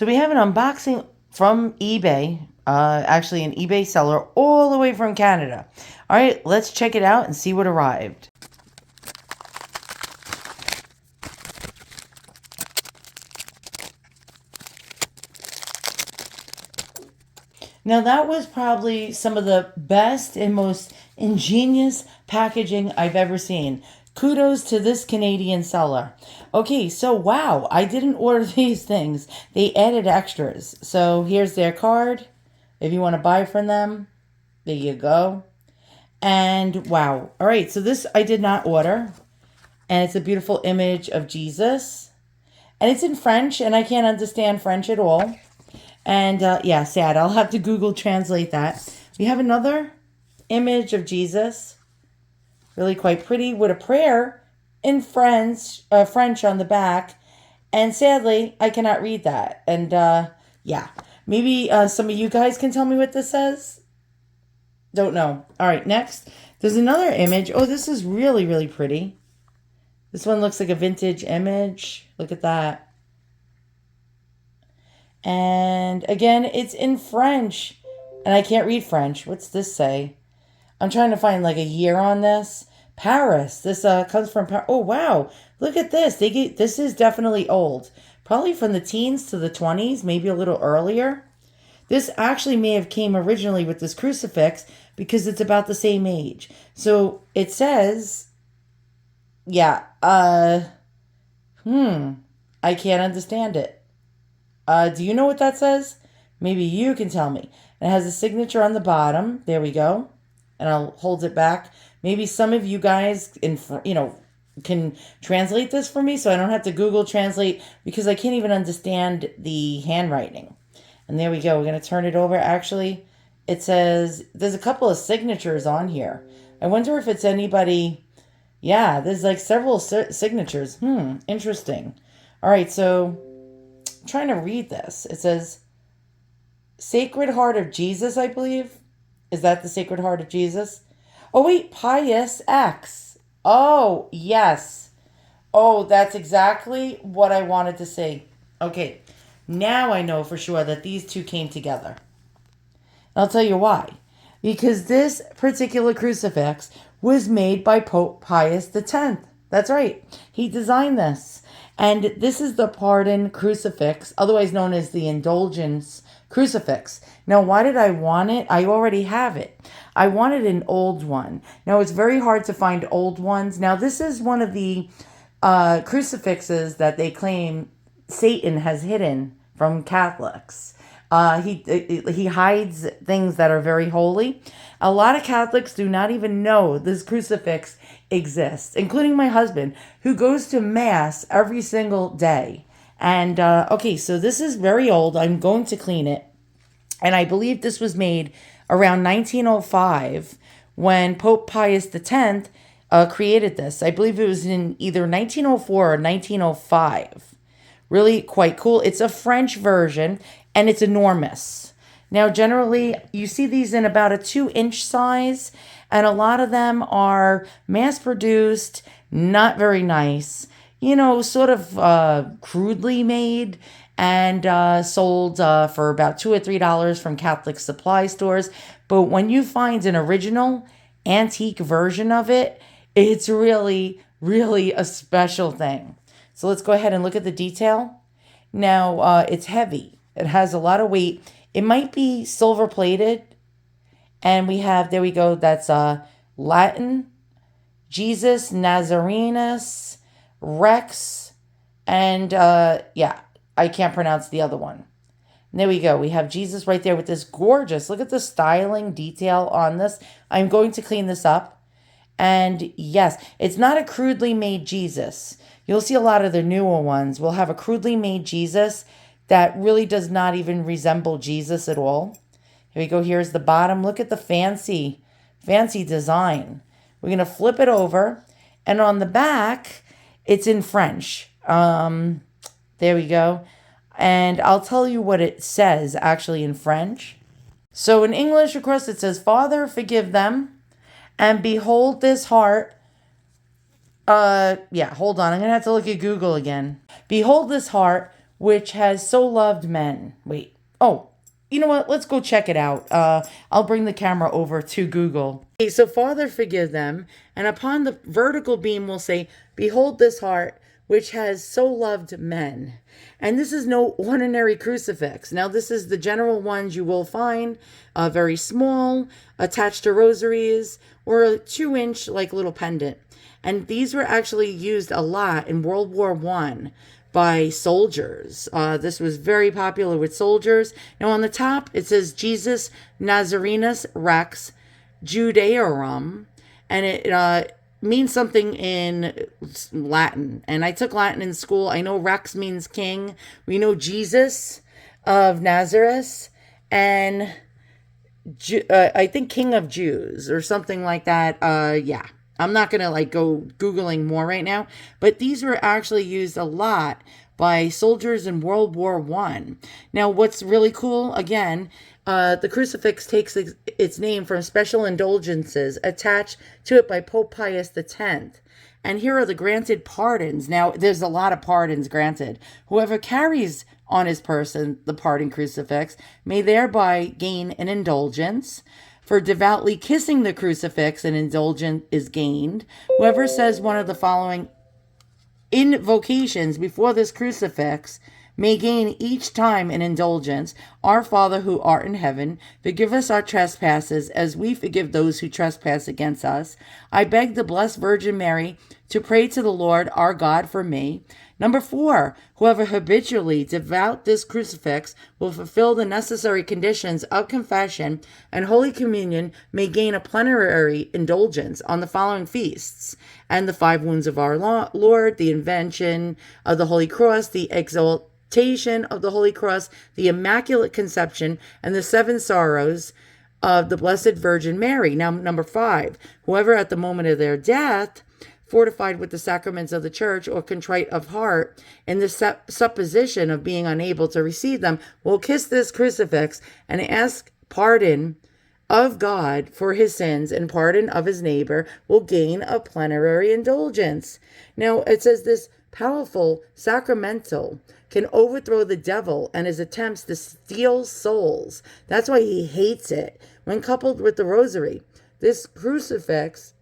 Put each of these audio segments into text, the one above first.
So we have an unboxing from eBay, actually an eBay seller all the way from Canada. All right, let's check it out and see what arrived. Now that was probably some of the best and most ingenious packaging I've ever seen. Kudos to this Canadian seller. Okay, so wow, I didn't order these things. They added extras. So here's their card. If you want to buy from them, there you go. And wow. All right, so this I did not order. And it's a beautiful image of Jesus. And it's in French, and I can't understand French at all. And yeah, sad. I'll have to Google translate that. We have another image of Jesus. Really quite pretty with a prayer in French on the back. And sadly, I cannot read that. And yeah, maybe some of you guys can tell me what this says. Don't know. All right, next. There's another image. Oh, this is really, really pretty. This one looks like a vintage image. Look at that. And again, it's in French. And I can't read French. What's this say? I'm trying to find like a year on this. Paris. This comes from Paris. Oh, wow. Look at this. This is definitely old. Probably from the teens to the 20s, maybe a little earlier. This actually may have came originally with this crucifix because it's about the same age. So it says, yeah, I can't understand it. Do you know what that says? Maybe you can tell me. And it has a signature on the bottom. There we go. And I'll hold it back. Maybe some of you guys, can translate this for me so I don't have to Google Translate because I can't even understand the handwriting. And there we go. We're going to turn it over. Actually, it says there's a couple of signatures on here. I wonder if it's anybody. Yeah, there's like several signatures. Interesting. All right, so I'm trying to read this. It says Sacred Heart of Jesus, I believe. Is that the Sacred Heart of Jesus? Oh, wait, Pius X. Oh, yes. Oh, that's exactly what I wanted to say. Okay, now I know for sure that these two came together. I'll tell you why. Because this particular crucifix was made by Pope Pius X. That's right. He designed this. And this is the Pardon Crucifix, otherwise known as the Indulgence Crucifix. Now, why did I want it? I already have it. I wanted an old one. Now, it's very hard to find old ones. Now, this is one of the crucifixes that they claim Satan has hidden from Catholics. He hides things that are very holy. A lot of Catholics do not even know this crucifix exists, including my husband, who goes to Mass every single day. And, okay, so this is very old. I'm going to clean it. And I believe this was made around 1905 when Pope Pius X created this. I believe it was in either 1904 or 1905. Really quite cool. It's a French version, and it's enormous. Now, generally, you see these in about a 2-inch size, and a lot of them are mass-produced, not very nice, sort of crudely made, and sold for about $2 or $3 from Catholic supply stores. But when you find an original antique version of it, it's really, really a special thing. So let's go ahead and look at the detail. Now, it's heavy. It has a lot of weight. It might be silver plated. And we have, there we go, that's Latin, Jesus Nazarenus, Rex, and yeah, I can't pronounce the other one. And there we go. We have Jesus right there with this gorgeous, look at the styling detail on this. I'm going to clean this up. And yes, it's not a crudely made Jesus. You'll see a lot of the newer ones will have a crudely made Jesus that really does not even resemble Jesus at all. Here we go. Here's the bottom. Look at the fancy design. We're going to flip it over. And on the back, it's in French. There we go. And I'll tell you what it says actually in French. So in English, of course, it says, Father, forgive them. And behold this heart. Yeah, hold on. I'm going to have to look at Google again. Behold this heart which has so loved men. Wait. Oh, you know what? Let's go check it out. I'll bring the camera over to Google. Okay, so Father, forgive them. And upon the vertical beam will say, behold this heart, which has so loved men. And this is no ordinary crucifix. Now, this is the general ones you will find, very small, attached to rosaries, or a 2-inch like little pendant. And these were actually used a lot in World War I by soldiers. This was very popular with soldiers. Now on the top, it says Jesus Nazarenus Rex Judaeorum, and it means something in Latin. And I took Latin in school. I know Rex means king. We know Jesus of Nazareth, and I think King of Jews or something like that. Yeah. I'm not going to like go Googling more right now, but these were actually used a lot by soldiers in World War I. Now, what's really cool, again, the crucifix takes its name from special indulgences attached to it by Pope Pius X. And here are the granted pardons. Now, there's a lot of pardons granted. Whoever carries on his person the pardon crucifix may thereby gain an indulgence. For devoutly kissing the crucifix, an indulgence is gained. Whoever says one of the following invocations before this crucifix may gain each time an indulgence. Our Father who art in heaven, forgive us our trespasses as we forgive those who trespass against us. I beg the Blessed Virgin Mary to pray to the Lord our God for me. Number 4, whoever habitually devout this crucifix will fulfill the necessary conditions of confession and Holy Communion may gain a plenary indulgence on the following feasts: and the 5 wounds of our Lord, the invention of the Holy Cross, the exaltation of the Holy Cross, the Immaculate Conception, and the 7 sorrows of the Blessed Virgin Mary. Now, number 5, whoever at the moment of their death, fortified with the sacraments of the church or contrite of heart, in the supposition of being unable to receive them, will kiss this crucifix and ask pardon of God for his sins and pardon of his neighbor, will gain a plenary indulgence. Now, it says this powerful sacramental can overthrow the devil and his attempts to steal souls. That's why he hates it. When coupled with the rosary, this crucifix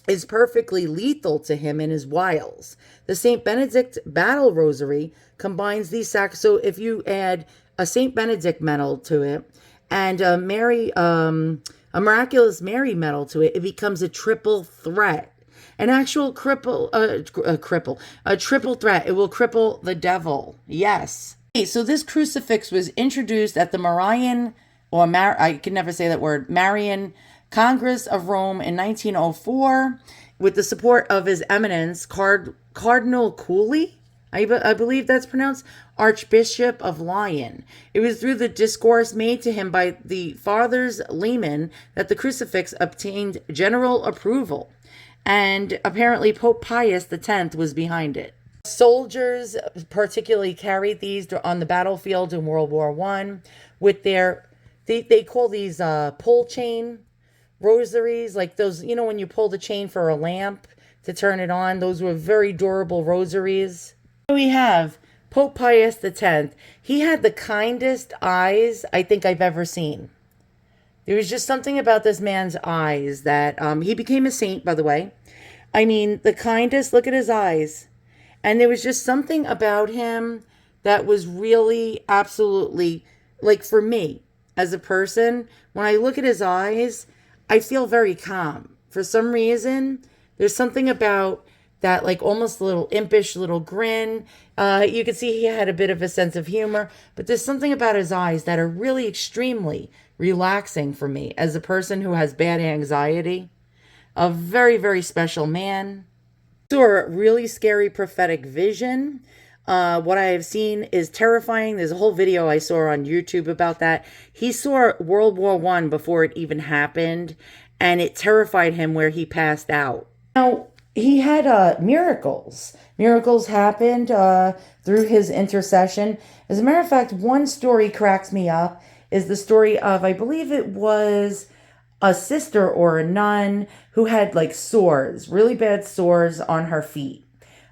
is perfectly lethal to him in his wiles. The St. Benedict Battle Rosary combines these So if you add a St. Benedict medal to it and a Miraculous Mary medal to it, it becomes a triple threat. An actual triple threat. It will cripple the devil. Yes. Okay, so this crucifix was introduced at the Marian Congress of Rome in 1904 with the support of His Eminence Cardinal Cooley, I believe that's pronounced, Archbishop of Lyon. It was through the discourse made to him by the Fathers Lehman that the crucifix obtained general approval, and apparently Pope Pius X was behind it. Soldiers particularly carried these on the battlefield in World War I with their, they call these pull chain rosaries, like those, you know, when you pull the chain for a lamp to turn it on. Those were very durable rosaries. We have Pope Pius X. He had the kindest eyes I think I've ever seen. There was just something about this man's eyes that, he became a saint, by the way. I mean, the kindest, look at his eyes. And there was just something about him that was really absolutely, like for me as a person, when I look at his eyes, I feel very calm. For some reason, there's something about that, like almost a little impish little grin. You could see he had a bit of a sense of humor, but there's something about his eyes that are really extremely relaxing for me as a person who has bad anxiety. A very, very special man. Saw a really scary prophetic vision. What I have seen is terrifying. There's a whole video I saw on YouTube about that. He saw World War I before it even happened, and it terrified him where he passed out. Now, he had miracles. Miracles happened through his intercession. As a matter of fact, one story cracks me up is the story of, I believe it was a sister or a nun who had like sores, really bad sores on her feet.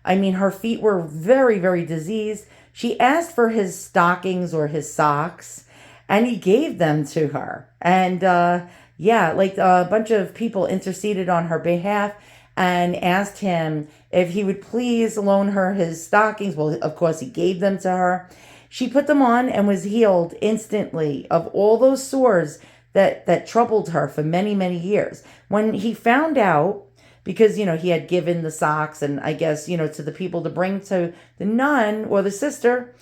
I mean, her feet were very, very diseased. she asked for his stockings or his socks, and he gave them to her. And yeah, like a bunch of people interceded on her behalf and asked him if he would please loan her his stockings. Well, of course, he gave them to her. She put them on and was healed instantly of all those sores that troubled her for many, many years. When he found out, because, he had given the socks and I guess, to the people to bring to the nun or the sister,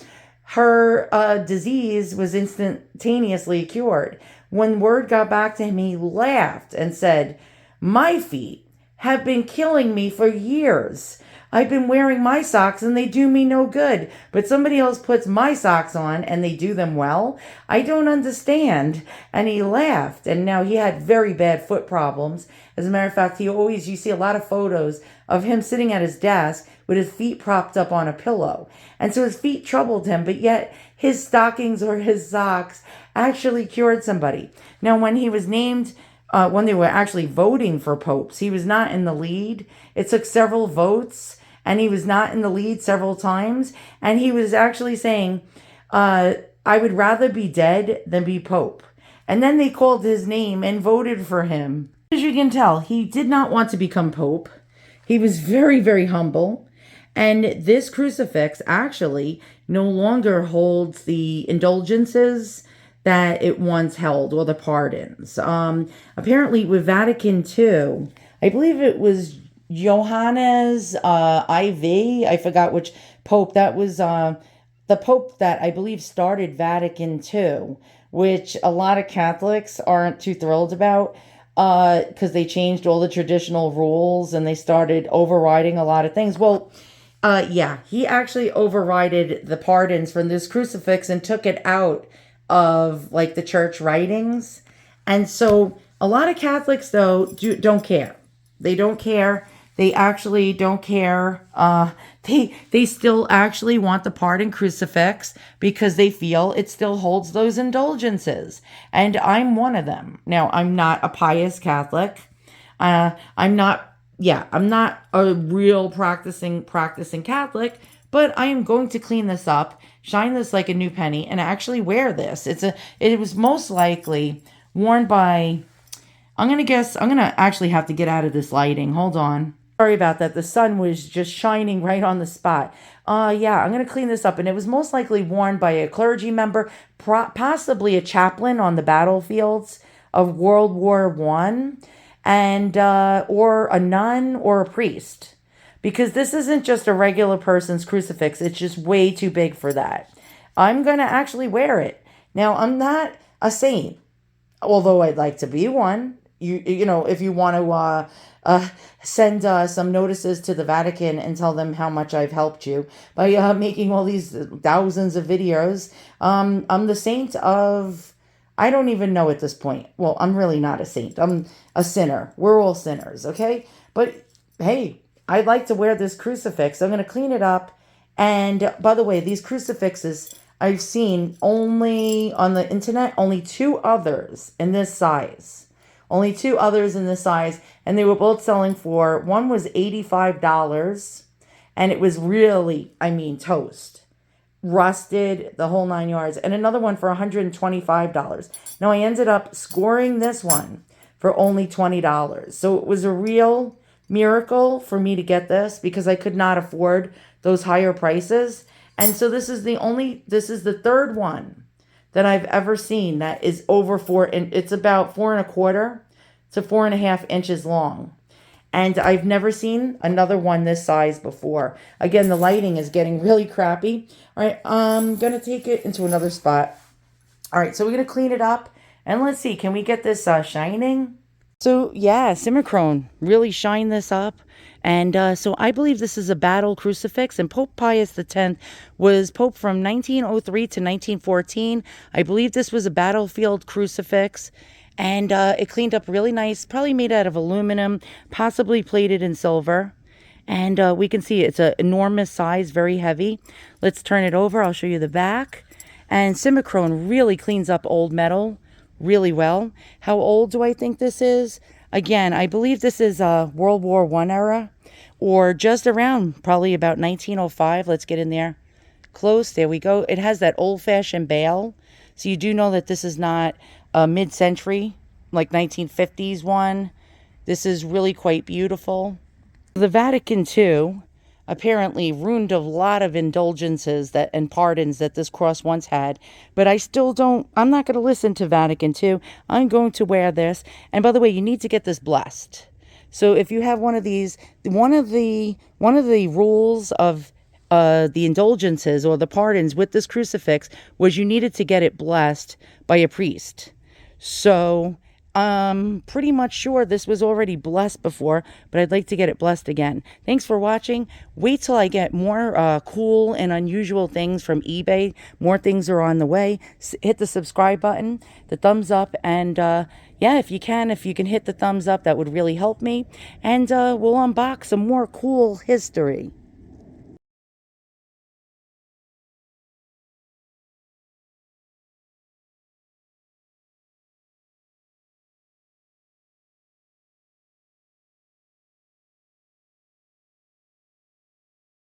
her disease was instantaneously cured. When word got back to him, he laughed and said, "My feet have been killing me for years. I've been wearing my socks and they do me no good, but somebody else puts my socks on and they do them well. I don't understand." And he laughed, and now he had very bad foot problems. As a matter of fact, you see a lot of photos of him sitting at his desk with his feet propped up on a pillow. And so his feet troubled him, but yet his stockings or his socks actually cured somebody. Now, when he was named, when they were actually voting for popes, he was not in the lead. It took several votes, and he was not in the lead several times. And he was actually saying, "I would rather be dead than be pope." And then they called his name and voted for him. As you can tell, he did not want to become pope. He was very, very humble. And this crucifix actually no longer holds the indulgences that it once held, or the pardons. Apparently with Vatican II, I believe it was Johannes IV. I forgot which pope. That was the pope that I believe started Vatican II, which a lot of Catholics aren't too thrilled about, because they changed all the traditional rules and they started overriding a lot of things. Well, yeah, he actually overrided the pardons from this crucifix and took it out of like the church writings. And so a lot of Catholics, though, don't care. They don't care. They actually don't care. They still actually want the Pardon Crucifix because they feel it still holds those indulgences. And I'm one of them. Now, I'm not a pious Catholic. I'm not a real practicing Catholic, but I am going to clean this up, shine this like a new penny, and actually wear this. It was most likely worn by, I'm going to actually have to get out of this lighting. Hold on. Sorry about that. The sun was just shining right on the spot. Yeah, I'm going to clean this up. And it was most likely worn by a clergy member, possibly a chaplain on the battlefields of World War I, and or a nun or a priest. Because this isn't just a regular person's crucifix. It's just way too big for that. I'm going to actually wear it. Now, I'm not a saint, although I'd like to be one. You know, if you want to send some notices to the Vatican and tell them how much I've helped you by making all these thousands of videos. I'm the saint of, I don't even know at this point. Well, I'm really not a saint. I'm a sinner. We're all sinners, okay? But hey, I'd like to wear this crucifix. I'm going to clean it up. And by the way, these crucifixes I've seen only on the internet, only 2 others in this size. Only 2 others in this size, and they were both selling for, one was $85, and it was really, toast. Rusted, the whole 9 yards, and another one for $125. Now, I ended up scoring this one for only $20. So it was a real miracle for me to get this because I could not afford those higher prices. And so this is the 3rd one that I've ever seen that is over 4, and it's about 4¼ to 4½ inches long. And I've never seen another one this size before. Again, the lighting is getting really crappy. All right, I'm going to take it into another spot. All right, so we're going to clean it up. And let's see, can we get this shining? So, yeah, Simicrone really shine this up. And so I believe this is a battle crucifix. And Pope Pius X was Pope from 1903 to 1914. I believe this was a battlefield crucifix. And it cleaned up really nice, probably made out of aluminum, possibly plated in silver. And we can see it's an enormous size, very heavy. Let's turn it over. I'll show you the back. And Simicrone really cleans up old metal really well. How old do I think this is? Again, I believe this is World War I era, or just around probably about 1905. Let's get in there. close. There we go. It has that old-fashioned bail. So you do know that this is not a mid-century, like 1950s one. This is really quite beautiful. The Vatican II apparently ruined a lot of indulgences and pardons that this cross once had, but I'm not going to listen to Vatican II. I'm going to wear this. And by the way, you need to get this blessed. So if you have one of these, one of the rules of the indulgences or the pardons with this crucifix was you needed to get it blessed by a priest. So I'm pretty much sure this was already blessed before, but I'd like to get it blessed again. Thanks for watching. Wait till I get more cool and unusual things from eBay. More things are on the way. Hit the subscribe button, the thumbs up, and yeah, if you can hit the thumbs up, that would really help me. And we'll unbox some more cool history.